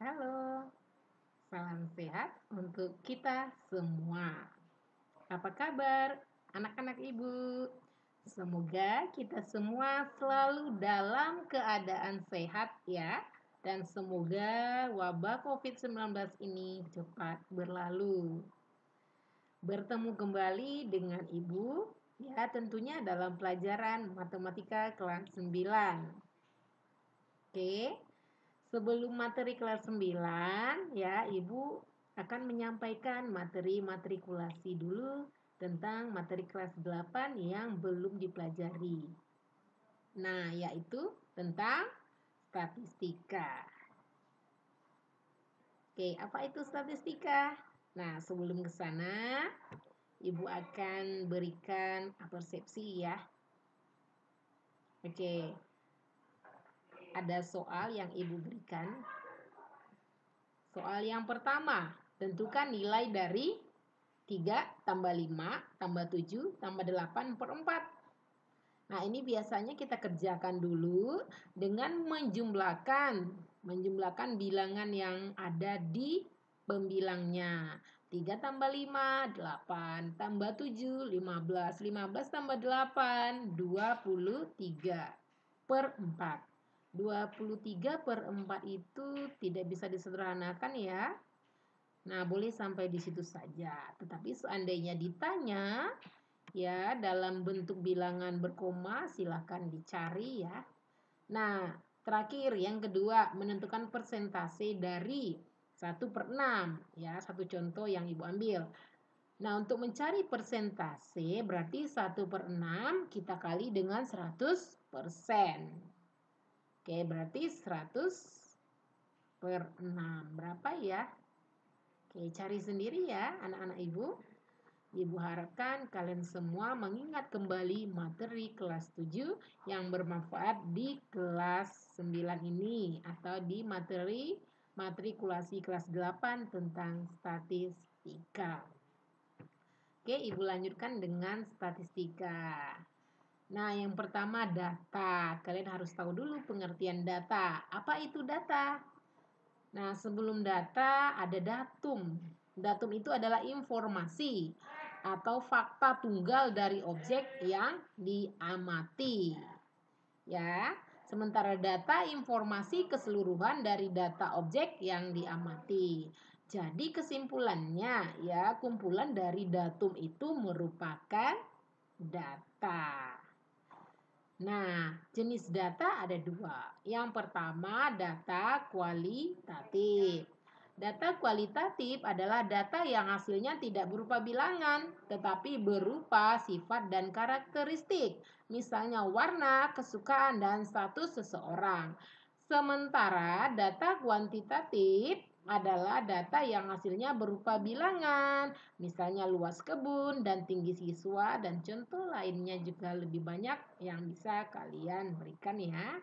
Halo, salam sehat untuk kita semua. Apa kabar anak-anak ibu? Semoga kita semua selalu dalam keadaan sehat ya. Dan semoga wabah COVID-19 ini cepat berlalu. Bertemu kembali dengan ibu ya tentunya dalam pelajaran matematika kelas 9. Oke. Sebelum materi kelas 9, ya, Ibu akan menyampaikan materi matrikulasi dulu tentang materi kelas 8 yang belum dipelajari. Nah, yaitu tentang statistika. Oke, apa itu statistika? Nah, sebelum ke sana, Ibu akan berikan persepsi ya. Oke. Ada soal yang Ibu berikan. Soal yang pertama, tentukan nilai dari 3 tambah 5 tambah 7 tambah 8 per 4. Nah, ini biasanya kita kerjakan dulu dengan menjumlahkan bilangan yang ada di pembilangnya. 3 tambah 5, 8 tambah 7, 15. 15 tambah 8, 23 per 4. 23 per 4 itu tidak bisa disederhanakan ya. Nah, boleh sampai di situ saja. Tetapi seandainya ditanya ya dalam bentuk bilangan berkoma, silahkan dicari ya. Nah, terakhir yang kedua, menentukan persentase dari 1 per 6 ya, satu contoh yang Ibu ambil. Nah, untuk mencari persentase berarti 1 per 6 kita kali dengan 100%. Oke, berarti 100 per 6. Berapa ya? Oke, cari sendiri ya anak-anak ibu. Ibu harapkan kalian semua mengingat kembali materi kelas 7 yang bermanfaat di kelas 9 ini atau di materi matrikulasi kelas 8 tentang statistika. Oke, ibu lanjutkan dengan statistika. Nah, yang pertama data. Kalian harus tahu dulu pengertian data. Apa itu data? Nah, sebelum data ada datum. Datum itu adalah informasi atau fakta tunggal dari objek yang diamati. Ya, sementara data informasi keseluruhan dari data objek yang diamati. Jadi kesimpulannya ya, kumpulan dari datum itu merupakan data. Nah, jenis data ada dua. Yang pertama, data kualitatif. Data kualitatif adalah data yang hasilnya tidak berupa bilangan, tetapi berupa sifat dan karakteristik. Misalnya warna, kesukaan, dan status seseorang. Sementara data kuantitatif adalah data yang hasilnya berupa bilangan, misalnya luas kebun dan tinggi siswa, dan contoh lainnya juga lebih banyak yang bisa kalian berikan ya.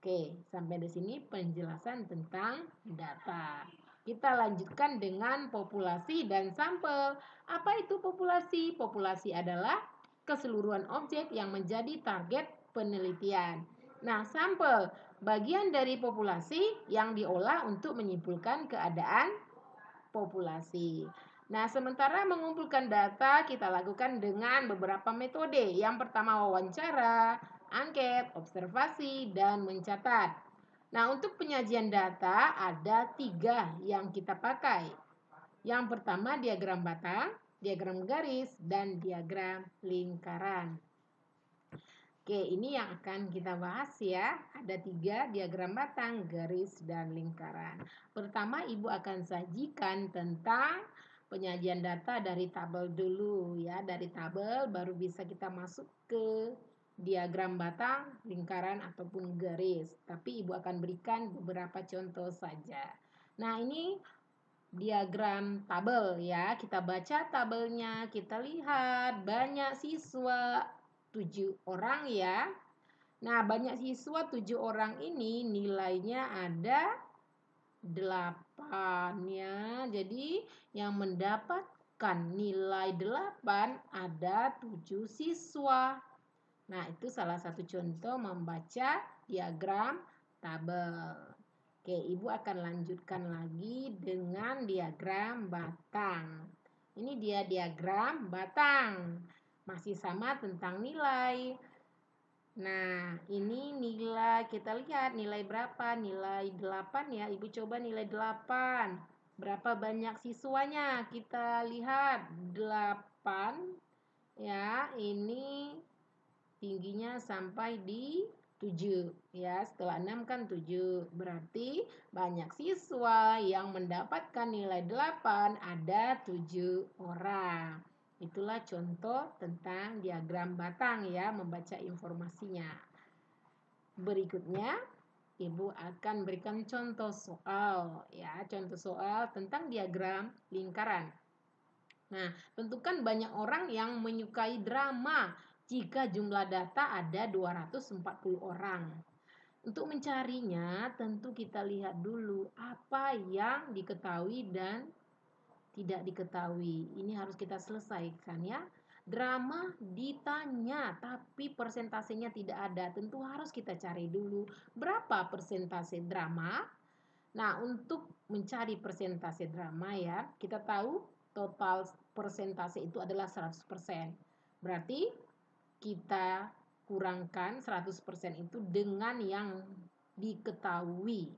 Oke, sampai di sini penjelasan tentang data. Kita lanjutkan dengan populasi dan sampel. Apa itu populasi? Populasi adalah keseluruhan objek yang menjadi target penelitian. Nah, sampel bagian dari populasi yang diolah untuk menyimpulkan keadaan populasi. Nah, sementara mengumpulkan data kita lakukan dengan beberapa metode. Yang pertama wawancara, angket, observasi, dan mencatat. Nah, untuk penyajian data ada 3 yang kita pakai. Yang pertama diagram batang, diagram garis, dan diagram lingkaran. Oke, ini yang akan kita bahas ya. Ada 3 diagram batang, garis, dan lingkaran. Pertama, Ibu akan sajikan tentang penyajian data dari tabel dulu ya. Dari tabel baru bisa kita masuk ke diagram batang, lingkaran, ataupun garis. Tapi Ibu akan berikan beberapa contoh saja. Nah, ini diagram tabel ya. Kita baca tabelnya, kita lihat banyak siswa 7 orang ya. Nah, banyak siswa 7 orang ini nilainya ada 8 ya. Jadi yang mendapatkan nilai 8 ada 7 siswa. Nah, itu salah satu contoh membaca diagram tabel. Oke, Ibu akan lanjutkan lagi dengan diagram batang. Ini dia diagram batang. Masih sama tentang nilai. Nah, ini nilai, kita lihat nilai berapa? Nilai 8 ya. Ibu coba nilai 8. Berapa banyak siswanya? Kita lihat 8 ya. Ini tingginya sampai di 7 ya. Setelah 6 kan 7. Berarti banyak siswa yang mendapatkan nilai 8 ada 7 orang. Itulah contoh tentang diagram batang ya, membaca informasinya. Berikutnya, Ibu akan berikan contoh soal ya, contoh soal tentang diagram lingkaran. Nah, tentukan banyak orang yang menyukai drama jika jumlah data ada 240 orang. Untuk mencarinya, tentu kita lihat dulu apa yang diketahui dan tidak diketahui. Ini harus kita selesaikan ya. Drama ditanya tapi persentasenya tidak ada. Tentu harus kita cari dulu berapa persentase drama. Nah, untuk mencari persentase drama ya, kita tahu total persentase itu adalah 100%. Berarti kita kurangkan 100% itu dengan yang diketahui.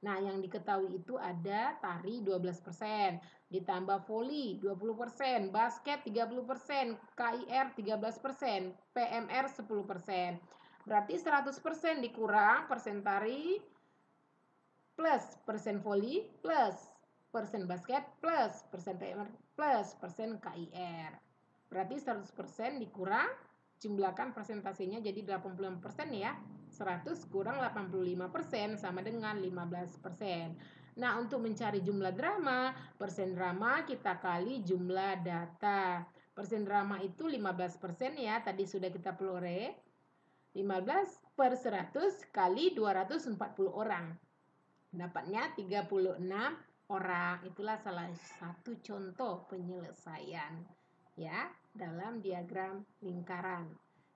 Nah, yang diketahui itu ada tari 12%, ditambah voli 20%, basket 30%, KIR 13%, PMR 10%. Berarti 100% dikurang persen tari plus persen voli plus persen basket plus persen PMR plus persen KIR. Berarti 100% dikurang, jumlahkan persentasenya jadi 85% ya. 100 kurang 85% sama dengan 15%. Nah, untuk mencari jumlah drama, persen drama kita kali jumlah data. Persen drama itu 15% ya, tadi sudah kita pelore. 15 per 100 kali 240 orang. Dapatnya 36 orang. Itulah salah satu contoh penyelesaian ya dalam diagram lingkaran.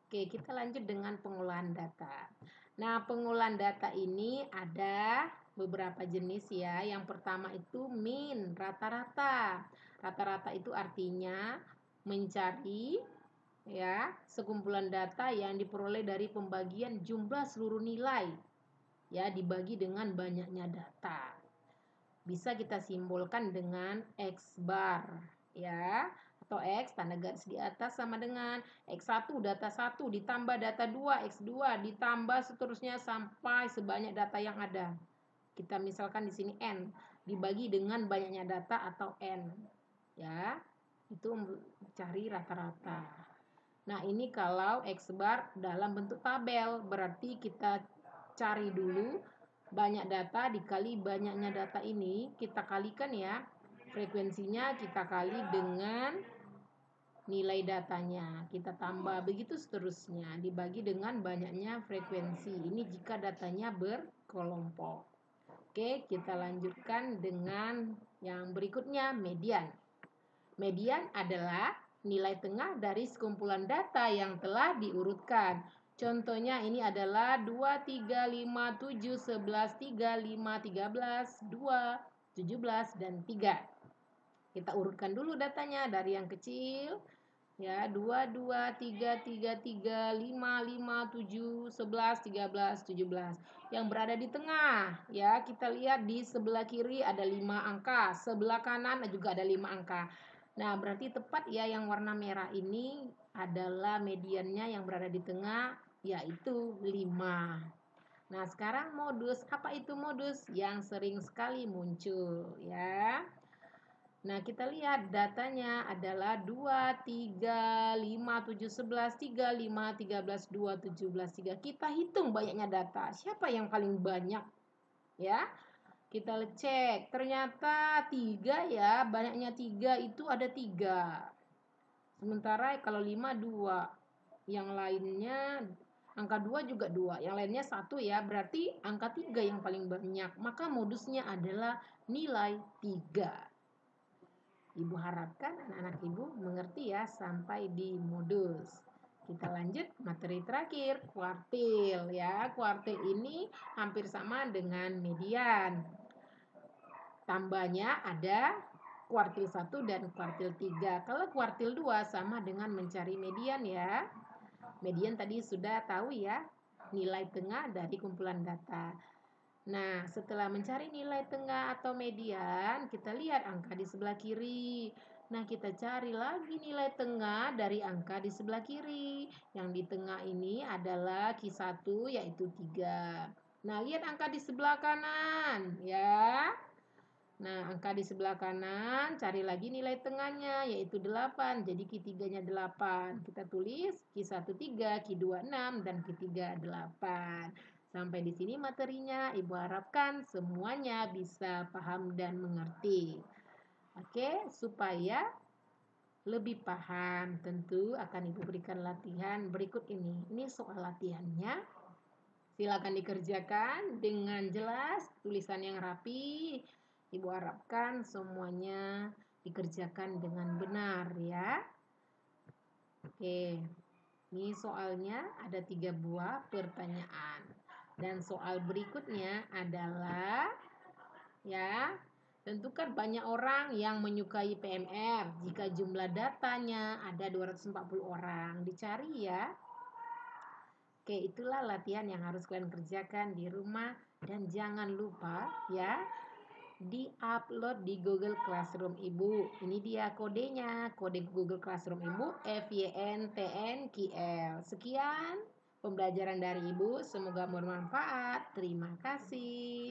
Oke, kita lanjut dengan pengolahan data. Nah, pengolahan data ini ada beberapa jenis ya. Yang pertama itu min, rata-rata. Rata-rata itu artinya mencari ya sekumpulan data yang diperoleh dari pembagian jumlah seluruh nilai ya dibagi dengan banyaknya data. Bisa kita simbolkan dengan X bar ya, atau X tanda garis di atas sama dengan X1 data 1 ditambah data 2 X2 ditambah seterusnya sampai sebanyak data yang ada. Kita misalkan di sini N dibagi dengan banyaknya data atau N ya. Itu cari rata-rata. Nah, ini kalau X bar dalam bentuk tabel, berarti kita cari dulu banyak data dikali banyaknya data ini, kita kalikan ya. Frekuensinya kita kali dengan nilai datanya. Kita tambah begitu seterusnya, dibagi dengan banyaknya frekuensi. Ini jika datanya berkelompok. Oke, kita lanjutkan dengan yang berikutnya, median. Median adalah nilai tengah dari sekumpulan data yang telah diurutkan. Contohnya ini adalah 2, 3, 5, 7, 11, 3, 5, 13, 2, 17, dan 3. Kita urutkan dulu datanya dari yang kecil. Ya, 2, 2, 3, 3, 3, 5, 5, 7, 11, 13, 17. Yang berada di tengah. Ya, kita lihat di sebelah kiri ada 5 angka. Sebelah kanan juga ada 5 angka. Nah, berarti tepat ya yang warna merah ini adalah mediannya yang berada di tengah, yaitu 5. Nah, sekarang modus. Apa itu modus? Yang sering sekali muncul ya. Nah, kita lihat datanya adalah 2, 3, 5, 7, 11, 3, 5, 13, 2, 17, 3. Kita hitung banyaknya data. Siapa yang paling banyak? Ya, kita cek. Ternyata 3 ya, banyaknya 3 itu ada 3. Sementara kalau 5, 2. Yang lainnya, angka 2 juga 2. Yang lainnya 1 ya, berarti angka 3 yang paling banyak. Maka modusnya adalah nilai 3. Ibu harapkan anak-anak ibu mengerti ya sampai di modus. Kita lanjut materi terakhir, kuartil ya. Kuartil ini hampir sama dengan median. Tambahnya ada kuartil 1 dan kuartil 3. Kalau kuartil 2 sama dengan mencari median ya. Median tadi sudah tahu ya, nilai tengah dari kumpulan data. Nah, setelah mencari nilai tengah atau median, kita lihat angka di sebelah kiri. Nah, kita cari lagi nilai tengah dari angka di sebelah kiri. Yang di tengah ini adalah Q1 yaitu 3. Nah, lihat angka di sebelah kanan ya. Nah, angka di sebelah kanan, cari lagi nilai tengahnya, yaitu 8. Jadi Q3-nya 8. Kita tulis Q1 3, Q2 6, dan Q3 8. Sampai di sini materinya, Ibu harapkan semuanya bisa paham dan mengerti. Oke, supaya lebih paham, tentu akan Ibu berikan latihan berikut ini. Ini soal latihannya. Silakan dikerjakan dengan jelas, tulisan yang rapi. Ibu harapkan semuanya dikerjakan dengan benar ya. Oke, ini soalnya ada 3 buah pertanyaan. Dan soal berikutnya adalah ya, tentukan banyak orang yang menyukai PMR jika jumlah datanya ada 240 orang. Dicari ya. Oke, itulah latihan yang harus kalian kerjakan di rumah dan jangan lupa ya di-upload di Google Classroom Ibu. Ini dia kodenya, kode Google Classroom Ibu FYNTNKL. Sekian pembelajaran dari Ibu, semoga bermanfaat. Terima kasih.